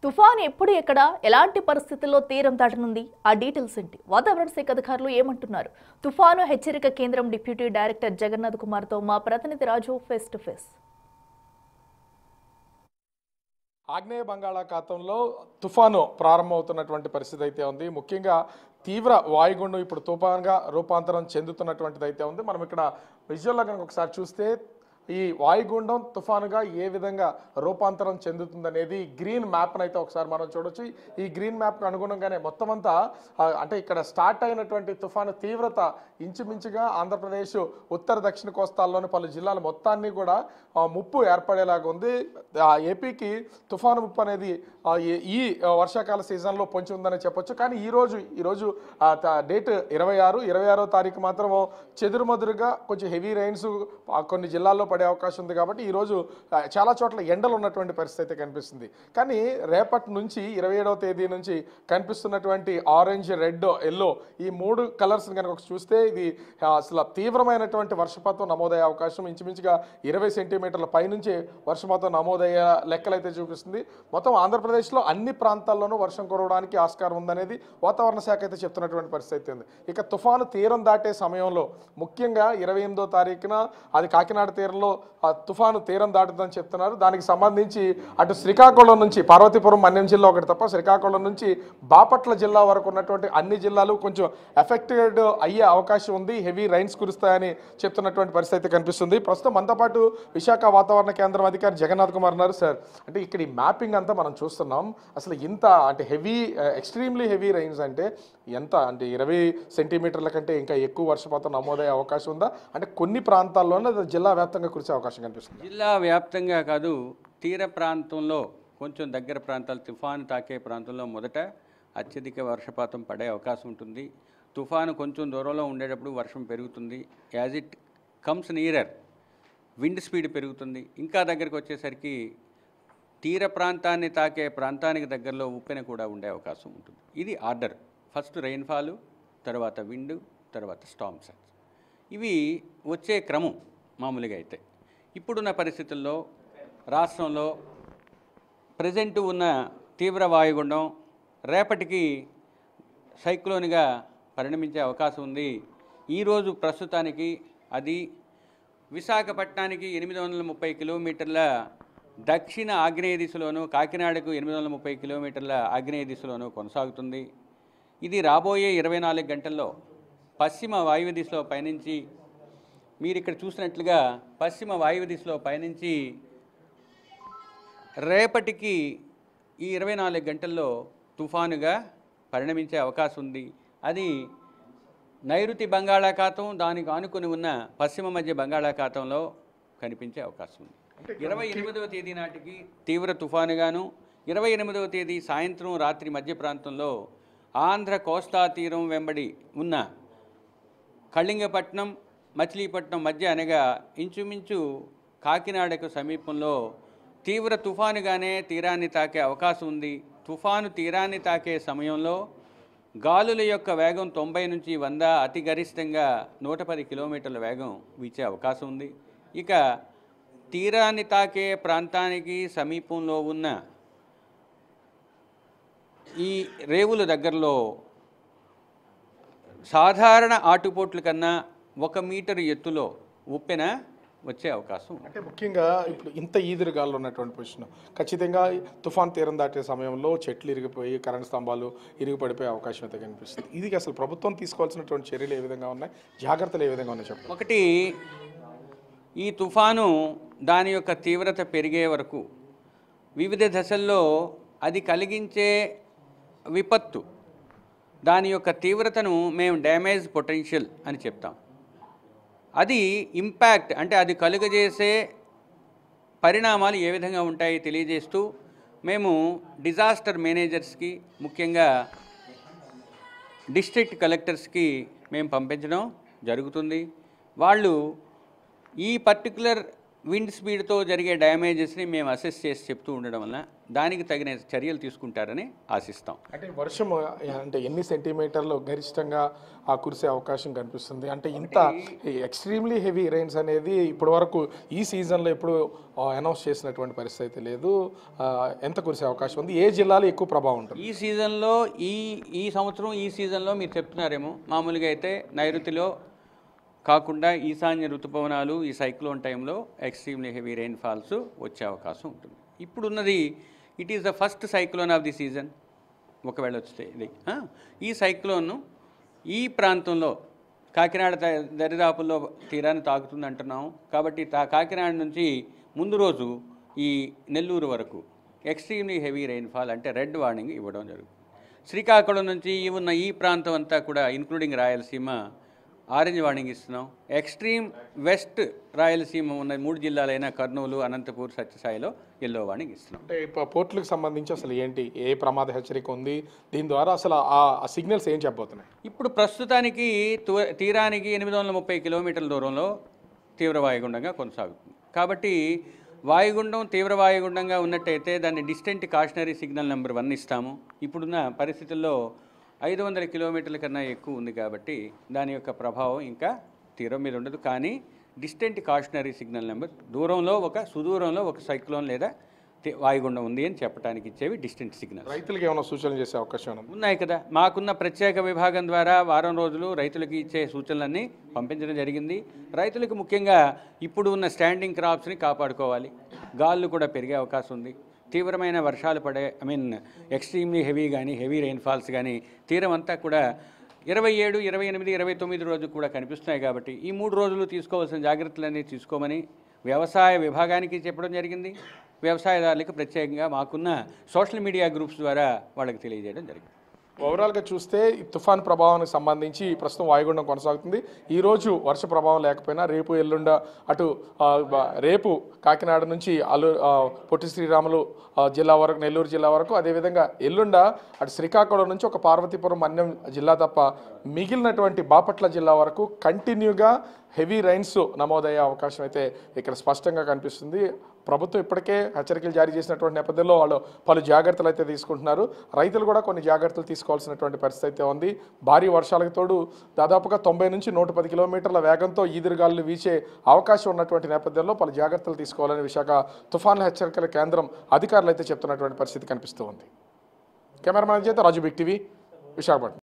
తుఫాను ఎప్పుడు ఎక్కడ ఎలాంటి పరిస్థితుల్లో తీరం దాటనుంది? ఆ డీటెయిల్స్ ఏంటి? వాతావరణ శాఖ అధికారులు ఏమంటున్నారు? తుఫాను హెచ్చరిక కేంద్రం డిప్యూటీ డైరెక్టర్ జగన్నాథ్ కుమార్తో మా ప్రతినిధి రాజు ఫేస్ టు ఫేస్. ఆగ్నేయ బంగాళాఖాతంలో తుఫాను ప్రారంభమవుతున్నటువంటి పరిస్థితి అయితే ఉంది. ముఖ్యంగా తీవ్ర వాయుగుండం ఇప్పుడు తుఫాన్గా రూపాంతరం చెందుతున్నటువంటిది అయితే ఉంది. మనం ఇక్కడ విజువల్లో కనుక ఒకసారి చూస్తే ఈ వాయుగుండం తుఫానుగా ఏ విధంగా రూపాంతరం చెందుతుందనేది గ్రీన్ మ్యాప్ను అయితే ఒకసారి మనం చూడొచ్చు. ఈ గ్రీన్ మ్యాప్కు అనుగుణంగానే మొత్తం అంతా అంటే ఇక్కడ స్టార్ట్ అయినటువంటి తుఫాను తీవ్రత ఇంచుమించుగా ఆంధ్రప్రదేశ్ ఉత్తర దక్షిణ కోస్తాల్లోని పలు జిల్లాల మొత్తాన్ని కూడా ముప్పు ఏర్పడేలాగా ఉంది. ఏపీకి తుఫాను ముప్పు అనేది ఈ వర్షాకాల సీజన్లో పొంచి ఉందని చెప్పొచ్చు. కానీ ఈరోజు డేట్ 26వ తారీఖు మాత్రం చెదురుమదురుగా కొంచెం హెవీ రైన్స్ కొన్ని జిల్లాల్లో పడే అవకాశం ఉంది. కాబట్టి ఈరోజు చాలా చోట్ల ఎండలు ఉన్నటువంటి పరిస్థితి అయితే కనిపిస్తుంది. కానీ రేపటి నుంచి 27వ తేదీ నుంచి కనిపిస్తున్నటువంటి ఆరెంజ్, రెడ్, ఎల్లో ఈ మూడు కలర్స్ కనుక చూస్తే ఇది అసలు తీవ్రమైనటువంటి వర్షపాతం నమోదయ్యే అవకాశం ఇంచుమించుగా 20 సెంటీమీటర్ల పైనుంచి వర్షపాతం నమోదయ్యే లెక్కలైతే చూపిస్తుంది. మొత్తం ఆంధ్రప్రదేశ్లో అన్ని ప్రాంతాల్లోనూ వర్షం కురవడానికి ఆస్కారం ఉందనేది వాతావరణ శాఖ అయితే చెప్తున్నటువంటి పరిస్థితి ఉంది. ఇక తుఫాను తీరం దాటే సమయంలో ముఖ్యంగా 28వ తారీఖున అది కాకినాడ తీరంలో తుఫాను తీరం దాటుతుందని చెప్తున్నారు. దానికి సంబంధించి అటు శ్రీకాకుళం నుంచి పార్వతీపురం, మన్యం జిల్లా ఒకటి తప్ప శ్రీకాకుళం నుంచి బాపట్ల జిల్లా వరకు ఉన్నటువంటి అన్ని జిల్లాలు కొంచెం ఎఫెక్టెడ్ అయ్యే అవకాశం ఉంది. హెవీ రైన్స్ కురుస్తాయని చెప్తున్నటువంటి పరిస్థితి కనిపిస్తుంది. ప్రస్తుతం మనతో పాటు విశాఖ వాతావరణ కేంద్రం అధికారి జగన్నాథ్ కుమార్ ఉన్నారు. సార్, అంటే ఇక్కడ ఈ మ్యాపింగ్ అంతా మనం చూస్తున్నాం. అసలు ఇంత అంటే ఎక్స్ట్రీమ్లీ హెవీ రైన్స్ అంటే ఎంత, అంటే 20 సెంటీమీటర్ల కంటే ఇంకా ఎక్కువ వర్షపాతం నమోదయ్యే అవకాశం ఉందా? అంటే కొన్ని ప్రాంతాల్లోనే జిల్లా వ్యాప్తంగా కురిసే అవకాశం కనిపిస్తుంది. జిల్లా వ్యాప్తంగా కాదు, తీర ప్రాంతంలో కొంచెం దగ్గర ప్రాంతాలు తుఫాను తాకే ప్రాంతంలో మొదట అత్యధిక వర్షపాతం పడే అవకాశం ఉంటుంది. తుఫాను కొంచెం దూరంలో ఉండేటప్పుడు వర్షం పెరుగుతుంది. As it comes nearer wind speed పెరుగుతుంది. ఇంకా దగ్గరికి వచ్చేసరికి తీర ప్రాంతాన్ని తాకే ప్రాంతానికి దగ్గరలో ఉప్పెన కూడా ఉండే అవకాశం ఉంటుంది. ఇది ఆర్డర్. ఫస్ట్ రెయిన్ఫాలు, తర్వాత విండ్, తర్వాత స్టార్మ్స్. ఇవి వచ్చే క్రమం మామూలుగా అయితే. ఇప్పుడున్న పరిస్థితుల్లో రాష్ట్రంలో ప్రజెంట్ ఉన్న తీవ్ర వాయుగుండం రేపటికి సైక్లోన్గా పరిణమించే అవకాశం ఉంది. ఈరోజు ప్రస్తుతానికి అది విశాఖపట్నానికి 830 కిలోమీటర్ల దక్షిణ ఆగ్నేయ దిశలోను, కాకినాడకు 830 కిలోమీటర్ల ఆగ్నేయ దిశలోను కొనసాగుతుంది. ఇది రాబోయే 24 గంటల్లో పశ్చిమ వాయువ్య దిశలో పయనించి, మీరు ఇక్కడ చూసినట్లుగా పశ్చిమ వాయువ్య దిశలో పయనించి రేపటికి ఈ 24 గంటల్లో తుఫానుగా పరిణమించే అవకాశం ఉంది. అది నైరుతి బంగాళాఖాతం, దానికి ఆనుకుని ఉన్న పశ్చిమ మధ్య బంగాళాఖాతంలో కనిపించే అవకాశం ఉంది. 28వ తేదీ నాటికి తీవ్ర తుఫానుగాను, 28వ తేదీ సాయంత్రం రాత్రి మధ్య ప్రాంతంలో ఆంధ్ర కోస్తా తీరం వెంబడి ఉన్న కళింగపట్నం, మచిలీపట్నం మధ్య అనగా ఇంచుమించు కాకినాడకు సమీపంలో తీవ్ర తుఫానుగానే తీరాన్ని తాకే అవకాశం ఉంది. తుఫాను తీరాన్ని తాకే సమయంలో గాలుల యొక్క వేగం 90 నుంచి 100, అతి గరిష్టంగా 110 కిలోమీటర్ల వేగం వీచే అవకాశం ఉంది. ఇక తీరాన్ని తాకే ప్రాంతానికి సమీపంలో ఉన్న ఈ రేవుల దగ్గరలో సాధారణ ఆటుపోట్ల కన్నా 1 మీటర్ ఎత్తులో ఉప్పెన వచ్చే అవకాశం. అంటే ముఖ్యంగా ఇప్పుడు ఇంత ఈదురుగాల్లో ఉన్నటువంటి పొజిషన్ ఖచ్చితంగా తుఫాన్ తీరం దాటే సమయంలో చెట్లు ఇరిగిపోయి కరెంట్ స్తంభాలు ఇరిగిపడిపోయే అవకాశం అయితే కనిపిస్తుంది. ఇది అసలు ప్రభుత్వం తీసుకోవాల్సినటువంటి చర్యలు ఏ విధంగా ఉన్నాయి, జాగ్రత్తలు ఏ విధంగా ఉన్నాయి చెప్పండి. ఒకటి, ఈ తుఫాను దాని యొక్క తీవ్రత పెరిగే వరకు వివిధ దశల్లో అది కలిగించే విపత్తు, దాని యొక్క తీవ్రతను మేము డ్యామేజ్ పొటెన్షియల్ అని చెప్తాం. అది ఇంపాక్ట్ అంటే అది కలుగజేసే పరిణామాలు ఏ విధంగా ఉంటాయి తెలియజేస్తూ మేము డిజాస్టర్ మేనేజర్స్కి, ముఖ్యంగా డిస్ట్రిక్ట్ కలెక్టర్స్కి మేము పంపించడం జరుగుతుంది. వాళ్ళు ఈ పర్టికులర్ విండ్ స్పీడ్తో జరిగే డ్యామేజెస్ని మేము అసెస్ చేసి చెప్తూ ఉండడం వల్ల దానికి తగిన చర్యలు తీసుకుంటారని ఆశిస్తాం. అంటే వర్షం అంటే ఎన్ని సెంటీమీటర్లు గరిష్టంగా ఆ కురిసే అవకాశం కనిపిస్తుంది? అంటే ఇంత ఎక్స్ట్రీమ్లీ హెవీ రైన్స్ అనేది ఇప్పటి వరకు ఈ సీజన్లో ఎప్పుడు అనౌన్స్ చేసినటువంటి పరిస్థితి లేదు. ఎంత కురిసే అవకాశం ఉంది? ఏ జిల్లాలో ఎక్కువ ప్రభావం ఉంటుంది ఈ సీజన్లో? ఈ సంవత్సరం ఈ సీజన్లో మీరు చెప్తున్నారేమో, మామూలుగా అయితే నైరుతిలో కాకుండా ఈశాన్య ఋతుపవనాలు ఈ సైక్లోన్ టైంలో ఎక్స్ట్రీమ్లీ హెవీ రెయిన్ ఫాల్స్ వచ్చే అవకాశం ఉంటుంది. ఇప్పుడున్నది it is the first cyclone of the season. ఒకవేళ వస్తే ఇది ఈ సైక్లోన్ను ఈ ప్రాంతంలో కాకినాడ దరిదాపుల్లో తీరాన్ని తాకుతుంది అంటున్నాము. కాబట్టి కాకినాడ నుంచి ముందు రోజు ఈ నెల్లూరు వరకు ఎక్స్ట్రీమ్లీ హెవీ రెయిన్ఫాల్ అంటే రెడ్ వార్నింగ్ ఇవ్వడం జరుగుతుంది. శ్రీకాకుళం నుంచి ఉన్న ఈ ప్రాంతం అంతా కూడా ఇంక్లూడింగ్ రాయలసీమ ఆరెంజ్ వార్నింగ్ ఇస్తున్నాం. ఎక్స్ట్రీమ్ వెస్ట్ రాయలసీమ ఉన్న 3 జిల్లాలైన కర్నూలు, అనంతపూర్, సత్యసాయిలో ఎల్లో వార్నింగ్ ఇస్తున్నాం. అంటే పోర్టులకు సంబంధించి అసలు ఏంటి, ఏ ప్రమాద హెచ్చరిక ఉంది, దీని ద్వారా అసలు ఆ సిగ్నల్స్ ఏం చెప్పబోతున్నాయి? ఇప్పుడు ప్రస్తుతానికి తీరానికి 830 కిలోమీటర్ల దూరంలో తీవ్ర వాయుగుండంగా కొనసాగుతుంది. కాబట్టి వాయుగుండం తీవ్ర వాయుగుండంగా ఉన్నట్టయితే దాన్ని డిస్టెంట్ కాషనరీ సిగ్నల్ నెంబర్ 1 ఇస్తాము. ఇప్పుడున్న పరిస్థితుల్లో 500 కిలోమీటర్ల కన్నా ఎక్కువ ఉంది కాబట్టి దాని యొక్క ప్రభావం ఇంకా తీరం మీద ఉండదు. కానీ డిస్టెంట్ కాషనరీ సిగ్నల్ నెంబర్ సుదూరంలో ఒక సైక్లోన్ లేదా వాయుగుండం ఉంది అని చెప్పడానికి ఇచ్చేవి డిస్టెంట్ సిగ్నల్. రైతులకు ఏమైనా సూచనలు చేసే అవకాశం ఉన్నాయి కదా. మాకున్న ప్రత్యేక విభాగం ద్వారా వారం రోజులు రైతులకు ఇచ్చే సూచనలన్నీ పంపించడం జరిగింది. రైతులకు ముఖ్యంగా ఇప్పుడు ఉన్న స్టాండింగ్ క్రాప్స్ని కాపాడుకోవాలి. గాళ్ళు కూడా పెరిగే అవకాశం ఉంది. తీవ్రమైన వర్షాలు పడే ఎక్స్ట్రీమ్లీ హెవీ రెయిన్ఫాల్స్ కానీ తీరం అంతా కూడా 27, 28, 29 రోజు కూడా కనిపిస్తున్నాయి. కాబట్టి ఈ 3 రోజులు తీసుకోవాల్సిన జాగ్రత్తలన్నీ తీసుకోమని వ్యవసాయ విభాగానికి చెప్పడం జరిగింది. వ్యవసాయదారులకు ప్రత్యేకంగా మాకున్న సోషల్ మీడియా గ్రూప్స్ ద్వారా వాళ్ళకి తెలియజేయడం జరిగింది. ఓవరాల్గా చూస్తే ఈ తుఫాన్ ప్రభావానికి సంబంధించి ప్రస్తుతం వాయుగుండం కొనసాగుతుంది. ఈరోజు వర్ష ప్రభావం లేకపోయినా రేపు ఎల్లుండ అటు రేపు కాకినాడ నుంచి పొట్టి శ్రీరాములు జిల్లా వరకు, నెల్లూరు జిల్లా వరకు, అదేవిధంగా ఎల్లుండ అటు శ్రీకాకుళం నుంచి ఒక పార్వతీపురం మన్యం జిల్లా తప్ప మిగిలినటువంటి బాపట్ల జిల్లా వరకు కంటిన్యూగా హెవీ రైన్స్ నమోదయ్యే అవకాశం అయితే ఇక్కడ స్పష్టంగా కనిపిస్తుంది. ప్రభుత్వం ఇప్పటికే హెచ్చరికలు జారీ చేసినటువంటి నేపథ్యంలో వాళ్ళు పలు జాగ్రత్తలు అయితే తీసుకుంటున్నారు. రైతులు కూడా కొన్ని జాగ్రత్తలు తీసుకోవాల్సినటువంటి పరిస్థితి అయితే ఉంది. భారీ వర్షాలకు తోడు దాదాపుగా 90 నుంచి 110 కిలోమీటర్ల వేగంతో ఈదురుగాలు వీచే అవకాశం ఉన్నటువంటి నేపథ్యంలో పలు జాగ్రత్తలు తీసుకోవాలని విశాఖ తుఫాన్ల హెచ్చరికల కేంద్రం అధికారులు అయితే చెప్తున్నటువంటి పరిస్థితి కనిపిస్తూ ఉంది. కెమెరామెన్ చేత రాజు, బిగ్ టీవీ, విశాఖపట్నం.